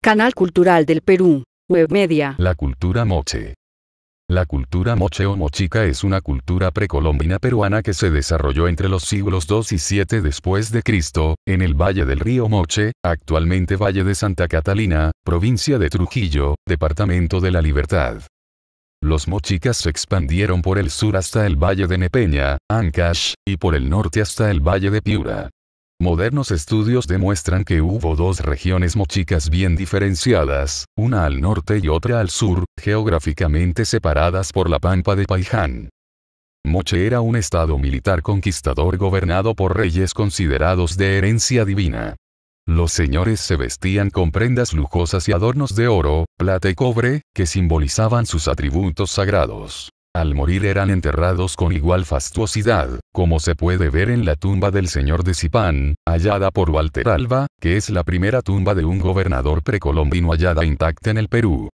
Canal Cultural del Perú, Webmedia. La cultura moche. La cultura moche o mochica es una cultura precolombina peruana que se desarrolló entre los siglos II y VII después de Cristo, en el Valle del Río Moche, actualmente Valle de Santa Catalina, provincia de Trujillo, departamento de La Libertad. Los mochicas se expandieron por el sur hasta el Valle de Nepeña, Ancash, y por el norte hasta el Valle de Piura. Modernos estudios demuestran que hubo dos regiones mochicas bien diferenciadas, una al norte y otra al sur, geográficamente separadas por la pampa de Paiján. Moche era un estado militar conquistador gobernado por reyes considerados de herencia divina. Los señores se vestían con prendas lujosas y adornos de oro, plata y cobre, que simbolizaban sus atributos sagrados. Al morir eran enterrados con igual fastuosidad, como se puede ver en la tumba del señor de Zipán, hallada por Walter Alva, que es la primera tumba de un gobernador precolombino hallada intacta en el Perú.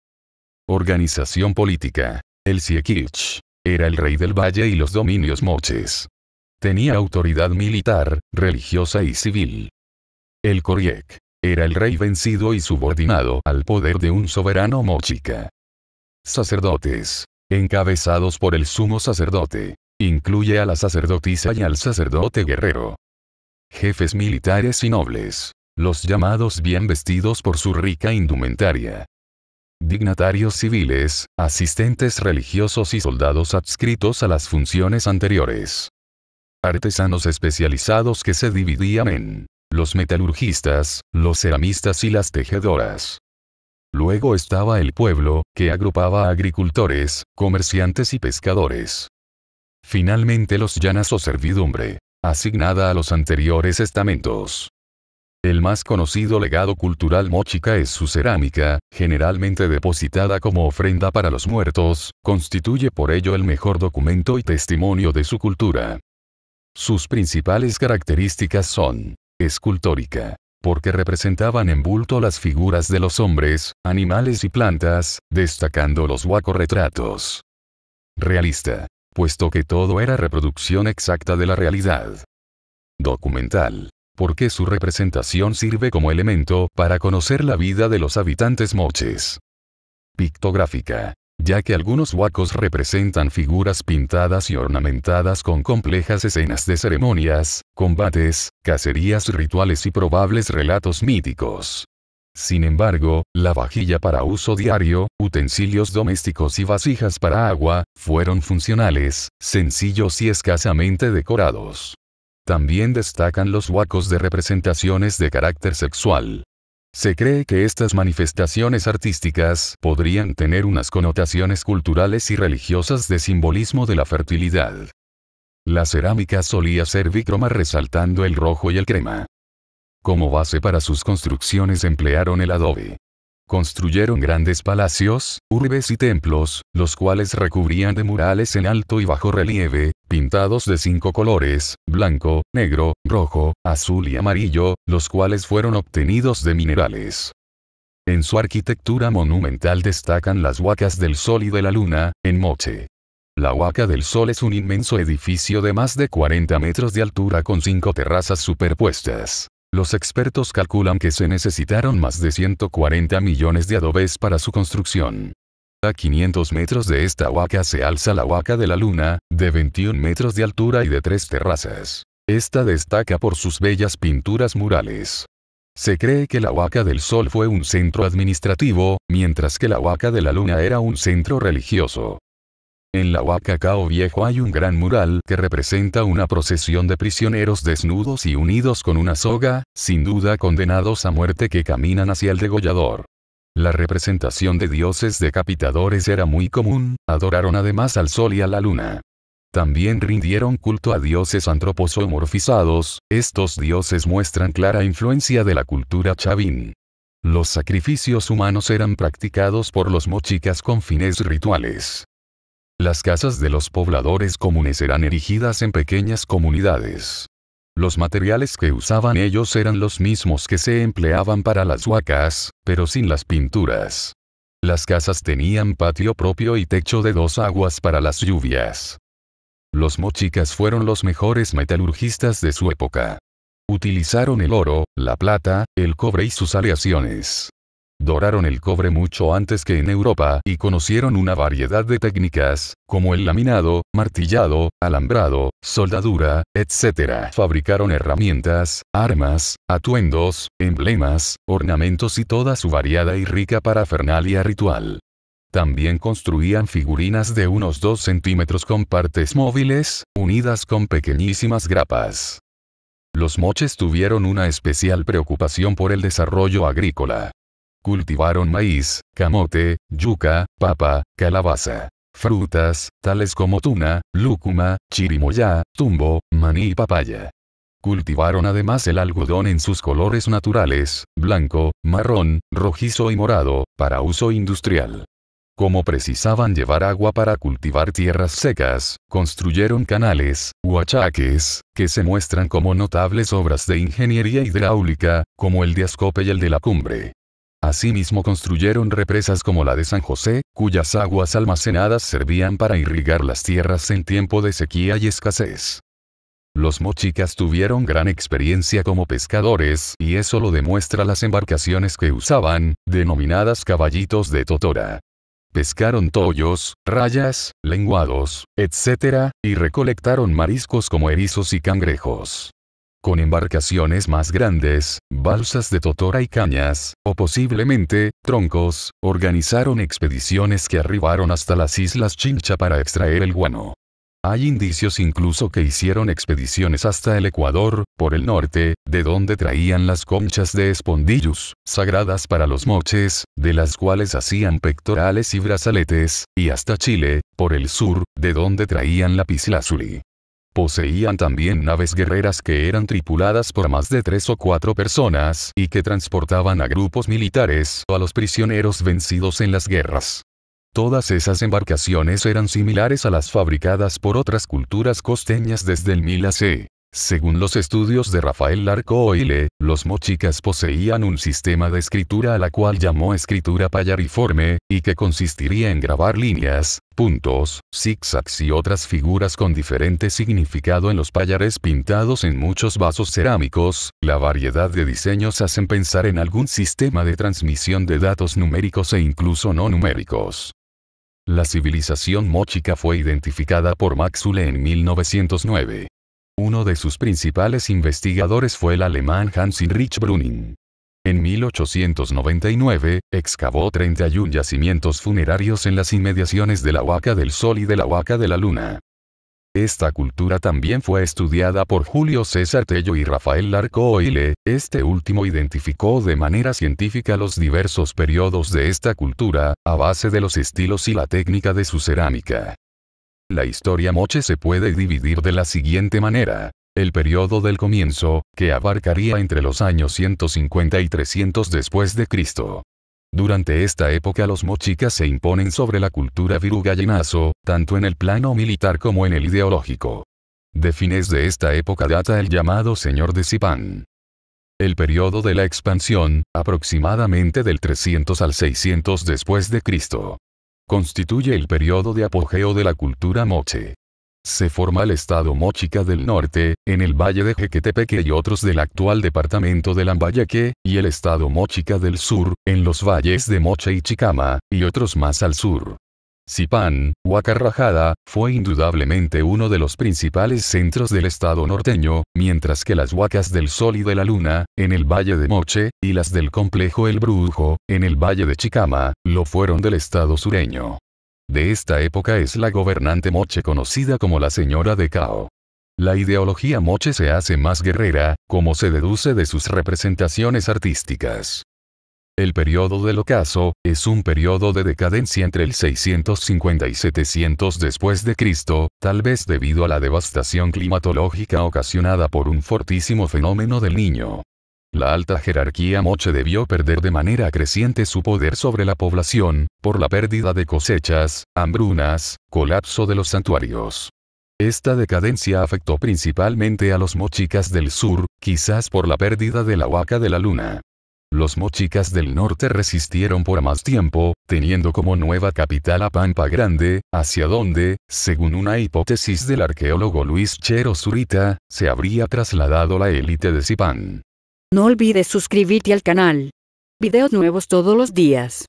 Organización política. El Siequich era el rey del valle y los dominios moches. Tenía autoridad militar, religiosa y civil. El Coriec era el rey vencido y subordinado al poder de un soberano mochica. Sacerdotes. Encabezados por el sumo sacerdote. Incluye a la sacerdotisa y al sacerdote guerrero. Jefes militares y nobles. Los llamados bien vestidos por su rica indumentaria. Dignatarios civiles, asistentes religiosos y soldados adscritos a las funciones anteriores. Artesanos especializados que se dividían en los metalurgistas, los ceramistas y las tejedoras. Luego estaba el pueblo, que agrupaba a agricultores, comerciantes y pescadores. Finalmente los llanas o servidumbre, asignada a los anteriores estamentos. El más conocido legado cultural mochica es su cerámica, generalmente depositada como ofrenda para los muertos, constituye por ello el mejor documento y testimonio de su cultura. Sus principales características son: escultórica, porque representaban en bulto las figuras de los hombres, animales y plantas, destacando los huacorretratos. Realista, puesto que todo era reproducción exacta de la realidad. Documental, porque su representación sirve como elemento para conocer la vida de los habitantes moches. Pictográfica, ya que algunos huacos representan figuras pintadas y ornamentadas con complejas escenas de ceremonias, combates, cacerías rituales y probables relatos míticos. Sin embargo, la vajilla para uso diario, utensilios domésticos y vasijas para agua, fueron funcionales, sencillos y escasamente decorados. También destacan los huacos de representaciones de carácter sexual. Se cree que estas manifestaciones artísticas podrían tener unas connotaciones culturales y religiosas de simbolismo de la fertilidad. La cerámica solía ser bícroma resaltando el rojo y el crema. Como base para sus construcciones emplearon el adobe. Construyeron grandes palacios, urbes y templos, los cuales recubrían de murales en alto y bajo relieve, pintados de 5 colores, blanco, negro, rojo, azul y amarillo, los cuales fueron obtenidos de minerales. En su arquitectura monumental destacan las huacas del Sol y de la Luna, en Moche. La Huaca del Sol es un inmenso edificio de más de 40 metros de altura con 5 terrazas superpuestas. Los expertos calculan que se necesitaron más de 140 millones de adobes para su construcción. A 500 metros de esta huaca se alza la Huaca de la Luna, de 21 metros de altura y de 3 terrazas. Esta destaca por sus bellas pinturas murales. Se cree que la Huaca del Sol fue un centro administrativo, mientras que la Huaca de la Luna era un centro religioso. En la Huaca Cao Viejo hay un gran mural que representa una procesión de prisioneros desnudos y unidos con una soga, sin duda condenados a muerte que caminan hacia el degollador. La representación de dioses decapitadores era muy común, adoraron además al sol y a la luna. También rindieron culto a dioses antropomorfizados, estos dioses muestran clara influencia de la cultura chavín. Los sacrificios humanos eran practicados por los mochicas con fines rituales. Las casas de los pobladores comunes eran erigidas en pequeñas comunidades. Los materiales que usaban ellos eran los mismos que se empleaban para las huacas, pero sin las pinturas. Las casas tenían patio propio y techo de 2 aguas para las lluvias. Los mochicas fueron los mejores metalurgistas de su época. Utilizaron el oro, la plata, el cobre y sus aleaciones. Doraron el cobre mucho antes que en Europa y conocieron una variedad de técnicas, como el laminado, martillado, alambrado, soldadura, etc. Fabricaron herramientas, armas, atuendos, emblemas, ornamentos y toda su variada y rica parafernalia ritual. También construían figurinas de unos 2 centímetros con partes móviles, unidas con pequeñísimas grapas. Los moches tuvieron una especial preocupación por el desarrollo agrícola. Cultivaron maíz, camote, yuca, papa, calabaza. Frutas, tales como tuna, lúcuma, chirimoyá, tumbo, maní y papaya. Cultivaron además el algodón en sus colores naturales, blanco, marrón, rojizo y morado, para uso industrial. Como precisaban llevar agua para cultivar tierras secas, construyeron canales, huachaques, que se muestran como notables obras de ingeniería hidráulica, como el de Ascope y el de la Cumbre. Asimismo construyeron represas como la de San José, cuyas aguas almacenadas servían para irrigar las tierras en tiempo de sequía y escasez. Los mochicas tuvieron gran experiencia como pescadores y eso lo demuestra las embarcaciones que usaban, denominadas caballitos de totora. Pescaron tollos, rayas, lenguados, etc., y recolectaron mariscos como erizos y cangrejos. Con embarcaciones más grandes, balsas de totora y cañas, o posiblemente, troncos, organizaron expediciones que arribaron hasta las Islas Chincha para extraer el guano. Hay indicios incluso que hicieron expediciones hasta el Ecuador, por el norte, de donde traían las conchas de espondillus, sagradas para los moches, de las cuales hacían pectorales y brazaletes, y hasta Chile, por el sur, de donde traían lapislázuli. Poseían también naves guerreras que eran tripuladas por más de 3 o 4 personas y que transportaban a grupos militares o a los prisioneros vencidos en las guerras. Todas esas embarcaciones eran similares a las fabricadas por otras culturas costeñas desde el 1000 AC. Según los estudios de Rafael Larco Oile, los mochicas poseían un sistema de escritura a la cual llamó escritura payariforme, y que consistiría en grabar líneas, puntos, zigzags y otras figuras con diferente significado en los payares pintados en muchos vasos cerámicos. La variedad de diseños hacen pensar en algún sistema de transmisión de datos numéricos e incluso no numéricos. La civilización mochica fue identificada por Maxule en 1909. Uno de sus principales investigadores fue el alemán Hans Heinrich Brüning. En 1899, excavó 31 yacimientos funerarios en las inmediaciones de la Huaca del Sol y de la Huaca de la Luna. Esta cultura también fue estudiada por Julio César Tello y Rafael Larco Oile. Este último identificó de manera científica los diversos periodos de esta cultura, a base de los estilos y la técnica de su cerámica. La historia moche se puede dividir de la siguiente manera. El periodo del comienzo, que abarcaría entre los años 150 y 300 después de Cristo. Durante esta época los mochicas se imponen sobre la cultura virugayenazo, tanto en el plano militar como en el ideológico. De fines de esta época data el llamado Señor de Zipán. El periodo de la expansión, aproximadamente del 300 al 600 después de Cristo. Constituye el periodo de apogeo de la cultura moche. Se forma el estado mochica del norte, en el valle de Jequetepeque y otros del actual departamento de Lambayeque, y el estado mochica del sur, en los valles de Moche y Chicama, y otros más al sur. Zipán, Huaca Rajada, fue indudablemente uno de los principales centros del estado norteño, mientras que las Huacas del Sol y de la Luna, en el valle de Moche, y las del complejo El Brujo, en el valle de Chicama, lo fueron del estado sureño. De esta época es la gobernante moche conocida como la Señora de Cao. La ideología moche se hace más guerrera, como se deduce de sus representaciones artísticas. El periodo del ocaso, es un periodo de decadencia entre el 650 y 700 después de Cristo, tal vez debido a la devastación climatológica ocasionada por un fortísimo fenómeno del Niño. La alta jerarquía moche debió perder de manera creciente su poder sobre la población, por la pérdida de cosechas, hambrunas, colapso de los santuarios. Esta decadencia afectó principalmente a los mochicas del sur, quizás por la pérdida de la Huaca de la Luna. Los mochicas del norte resistieron por más tiempo, teniendo como nueva capital a Pampa Grande, hacia donde, según una hipótesis del arqueólogo Luis Chero Zurita, se habría trasladado la élite de Zipán. No olvides suscribirte al canal. Videos nuevos todos los días.